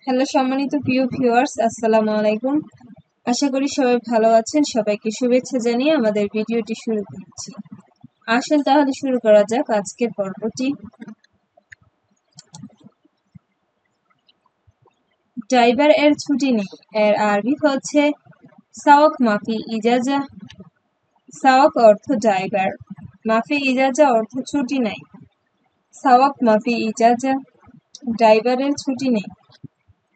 Hello সম্মানিত প্রিয় viewers, আসসালামু আলাইকুম। আশা করি সবাই ভালো আছেন। সবাইকে শুভেচ্ছা জানিয়ে আমাদের ভিডিওটি শুরু করছি। আসুন তাহলে শুরু করা যাক আজকের পর্বটি। ড্রাইভার এর ছুটি নেই এর আরবি হচ্ছে সাওয়াক মাফি ইজাজা। সাওয়াক অর্থ ড্রাইভার, মাফি ইজাজা অর্থ ছুটি নাই। সাওয়াক মাফি ইজাজা, ড্রাইভারের ছুটি নেই।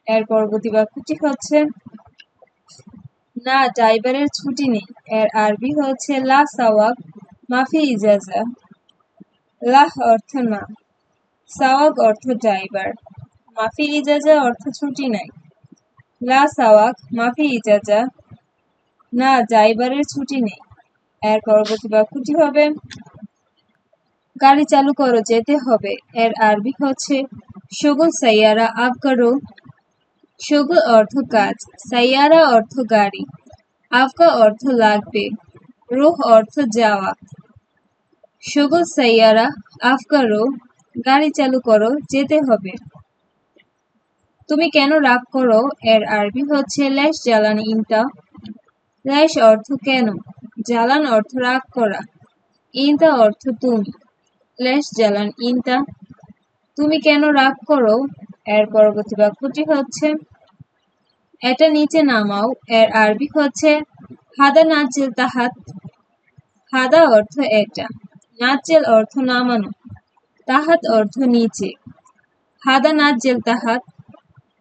এর পরবর্তী বাক্যটি হচ্ছে না, ড্রাইভারের ছুটি নেই এর আরবি হচ্ছে লা সাওয়াক মাফি ইজাজা। লাহ অর্থ না, সাওয়াক অর্থ ড্রাইভার, মাফি ইজাজা অর্থ ছুটি নাই। লা সাওয়াক মাফি ইজাজা, না ড্রাইভারের ছুটি নেই। এর পরবর্তী বাক্যটি হবে গাড়ি চালু করো, যেতে হবে। এর আরবি হচ্ছে শুগুল সাইয়ারা আব করো। শুগুল অর্থ কাজ, সাইয়ারা অর্থ গাড়ি, আবকা অর্থ লাগবে, রুহ অর্থ যাওয়া। শুগুল সাইয়ারা আব করো, গাড়ি চালু করো, যেতে হবে। তুমি কেন রাগ করো এর আরবি হচ্ছে লেশ জ্বালান ইনতা। লেশ অর্থ কেন, জ্বালান অর্থ রাগ করা, ইনতা অর্থ তুমি। লেশ জ্বালান ইনতা, তুমি কেন রাগ করো। এর পরবর্তী বাক্যটি হচ্ছে এটা নিচে নামাও। এর আরবি হচ্ছে হাদা নাচেল তাহাত। হাদা অর্থ এটা, নাচেল অর্থ নামানো, তাহাত অর্থ নিচে। হাদা নাচেল তাহাত,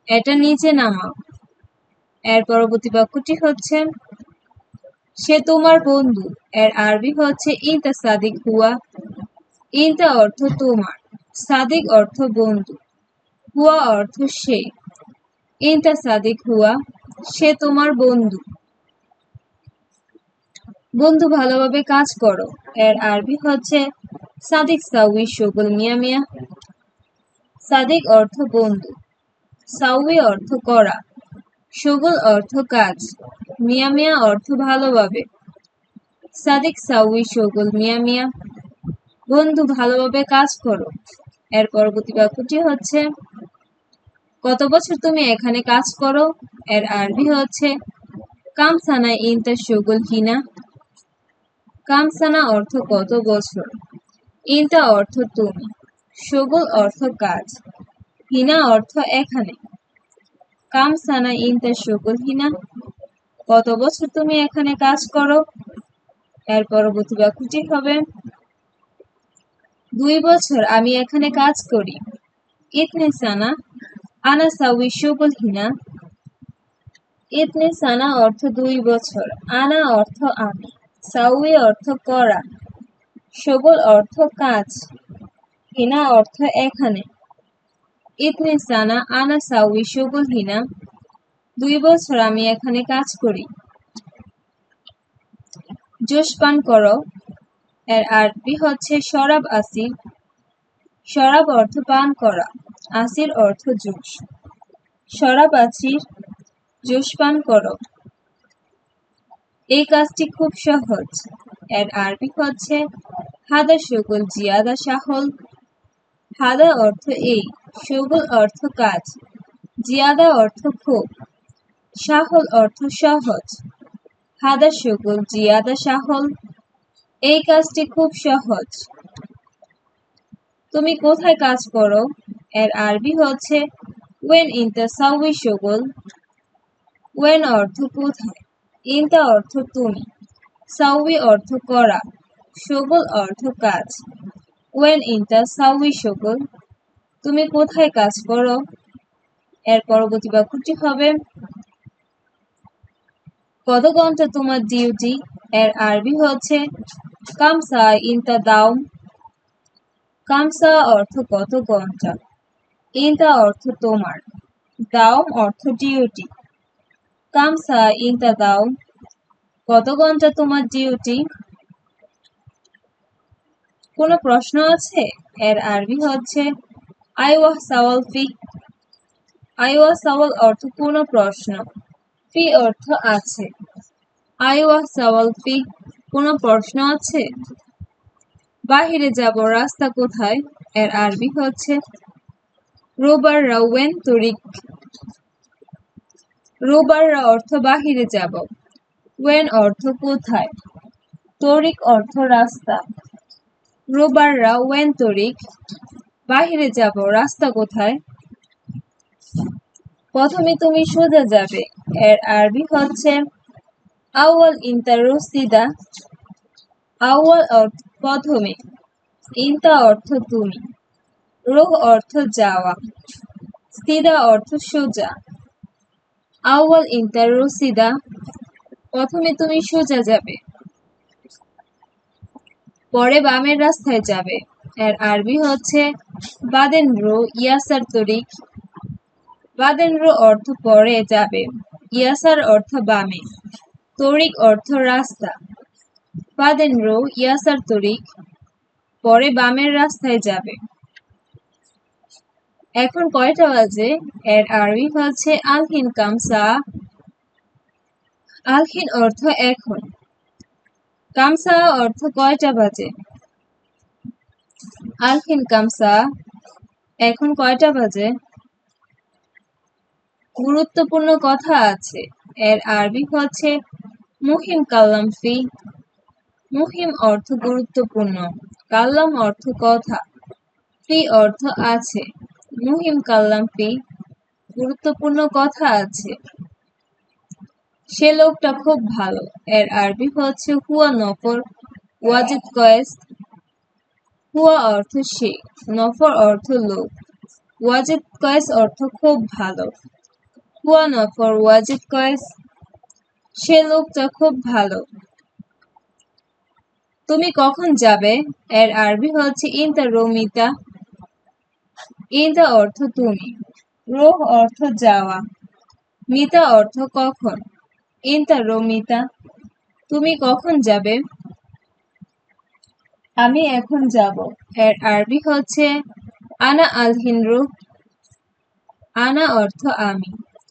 এটা নিচে নামাও। এর পরবর্তী বাক্যটি হচ্ছে সে তোমার বন্ধু। এর আরবি হচ্ছে ইনতা সাদিক হুয়া। ইনতা অর্থ তোমার, সাদিক অর্থ বন্ধু, হুয়া অর্থ সে। ইনতা সাদিক হুয়া, সে তোমার বন্ধু। বন্ধু ভালোভাবে কাজ করো। এর আরবি হচ্ছে সাদিক সাউই শুগুল মিয়া মিয়া। সাদিক অর্থ বন্ধু, সাউই অর্থ করা, শুগুল অর্থ কাজ, মিয়া মিয়া অর্থ ভালোভাবে। সাদিক সাউই শুগুল মিয়া মিয়া, বন্ধু ভালোভাবে কাজ করো। এর পরবর্তী বাক্যটি হচ্ছে কত বছর তুমি এখানে কাজ করো। এর আরবি হচ্ছে কামসানা ইনতা শুগুল হিনা। কামসানা অর্থ কত বছর, ইনতা অর্থ তুমি, শুগুল অর্থ কাজ, হিনা অর্থ এখানে। কামসানা ইনতা শুগুল হিনা, কত বছর তুমি এখানে কাজ করো। এর পরবর্তী বাক্যটি হবে 2 বছর আমি এখানে কাজ করি। ইতনে সানা আনা সাউই শুগুল হিনা। ইতনে সানা অর্থ 2 বছর, আনা অর্থ আমি, সাউই অর্থ করা, শুগুল অর্থ কাজ, হিনা অর্থ এখানে। ইতনে সানা আনা সাউই শুগুল হিনা, 2 বছর আমি এখানে কাজ করি। জুস পান করো। এর আরবি হচ্ছে শরাব আসির। শরাব অর্থ পান করা, আসির অর্থ জুস। শরাব আসির, জুস পান করো। এই কাজটি খুব সহজ। এর আরবি হচ্ছে হাদা শুগুল জিয়াদা সাহল। হাদা অর্থ এই, শুগুল অর্থ কাজ, জিয়াদা অর্থ খুব, সাহল অর্থ সহজ। হাদা শুগুল জিয়াদা সাহল, এই কাজটি খুব সহজ। তুমি কোথায় কাজ করো। এর আরবি হচ্ছে ওয়েন ইনতা সাউই শুগুল। ওয়েন অর্থ কোথায়, ইনতা অর্থ তুমি, সাউই অর্থ করা, শুগুল অর্থ কাজ। ওয়েন ইনতা সাউই শুগুল, তুমি কোথায় কাজ করো। এর পরবর্তী বাক্যটি হবে কত ঘন্টা তোমার ডিউটি। এর আরবি হচ্ছে কামসা ইনতা দাউম। কামসা অর্থ কত ঘন্টা, ইনতা অর্থ তোমার, দাউম অর্থ ডিউটি। কামসা ইনতা দাউম, কত ঘন্টা তোমার ডিউটি। কোনো প্রশ্ন আছে। এর আরবি হচ্ছে আইওয়াহ সাওয়াল ফি। আইওয়াহ সাওয়াল অর্থ কোনো প্রশ্ন, ফি অর্থ আছে। আইওয়াহ সাওয়াল ফি, কোনো প্রশ্ন আছে। বাহিরে যাব, রাস্তা কোথায়। এর আরবি হচ্ছে রোবার রাউয়েন তরিক। রোববাররা অর্থ বাহিরে যাব। ওয়েন অর্থ কোথায়। তরিক অর্থ রাস্তা। রোববাররা ওয়েন তরিক, বাহিরে যাব, রাস্তা কোথায়। প্রথমে তুমি সোজা যাবে, এর আরবি হচ্ছে আউয়াল ইনতা রসিদা। আউয়াল অর্থ প্রথমে, ইনতা অর্থ তুমি, রোহ অর্থ যাওয়া, সিদা অর্থ সোজা। আউয়াল ইনতা রসিদা, প্রথমে তুমি সোজা যাবে, পরে বামের রাস্তায় যাবে। এর আরবি হচ্ছে বাদেন রো ইয়াসার তরিক। বাদেন রো অর্থ পরে যাবে, ইয়াসার অর্থ বামে, তরিক অর্থ রাস্তা। বাদেন রো ইয়াসার তরিক, পরে বামের রাস্তায় যাবে। এখন কয়টা বাজে, এর আরবি হচ্ছে আলহিন কামসা। আলহিন অর্থ এখন, কামসা অর্থ কয়টা বাজে। আলহিন কামসা, এখন কয়টা বাজে। গুরুত্বপূর্ণ কথা আছে, এর আরবি হচ্ছে মুহিম কাল্লাম ফি। মুহিম অর্থ গুরুত্বপূর্ণ, কাল্লাম অর্থ কথা, ফি অর্থ আছে। মুহিম কাল্লাম ফি, গুরুত্বপূর্ণ কথা আছে। সে লোকটা খুব ভালো, এর আরবি হচ্ছে হুয়া নফর ওয়াজিদ কয়েস। হুয়া অর্থ সে, নফর অর্থ লোক, ওয়াজিদ কয়েস অর্থ খুব ভালো। হুয়া নফর ওয়াজিদ কয়েস, সে লোকটা খুব ভালো। তুমি কখন যাবে, এর আরবি হচ্ছে ইনতা রোমিতা। ইনতা অর্থ তুমি, রোহ অর্থ যাওয়া, মিতা অর্থ কখন। ইনতা রোমিতা, তুমি কখন যাবে। আমি এখন যাব, এর আরবি হচ্ছে আনা আলহিন রো। আনা অর্থ আমি,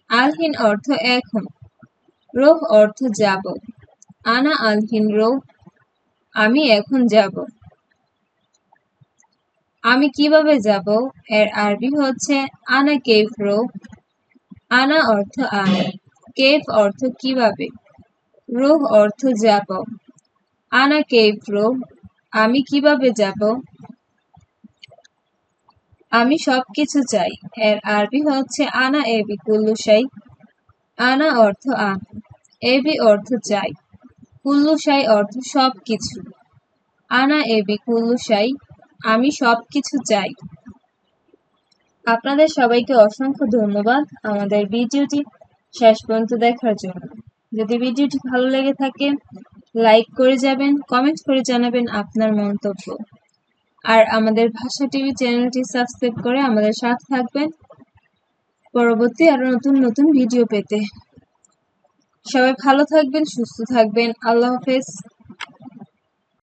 আলহিন অর্থ এখন, রোহ অর্থ যাব। আনা আলহিন রো, আমি এখন যাব। আমি কিভাবে যাব, এর আরবি হচ্ছে আনা কেফ রো। আনা অর্থ আমি, কেফ অর্থ কিভাবে, রোহ অর্থ যাব। আনা কেফ রো, আমি কিভাবে যাব। আমি সবকিছু চাই, এর আরবি হচ্ছে আনা এবি কুল্লু শাই। আনা অর্থ আমি, এবি অর্থ চাই, কুল্লু শাই অর্থ সবকিছু। আনা এবি কুল্লু শাই, আমি সবকিছু চাই। আপনাদের সবাইকে অসংখ্য ধন্যবাদ আমাদের ভিডিওটি শেষ পর্যন্ত দেখার জন্য। যদি ভিডিওটি ভালো লেগে থাকে লাইক করে যাবেন, কমেন্ট করে জানাবেন আপনার মন্তব্য। আর আমাদের ভাষা টিভি চ্যানেলটি সাবস্ক্রাইব করে আমাদের সাথে থাকবেন পরবর্তী আরো নতুন নতুন ভিডিও পেতে। সবাই ভালো থাকবেন, সুস্থ থাকবেন। আল্লাহ হাফেজ।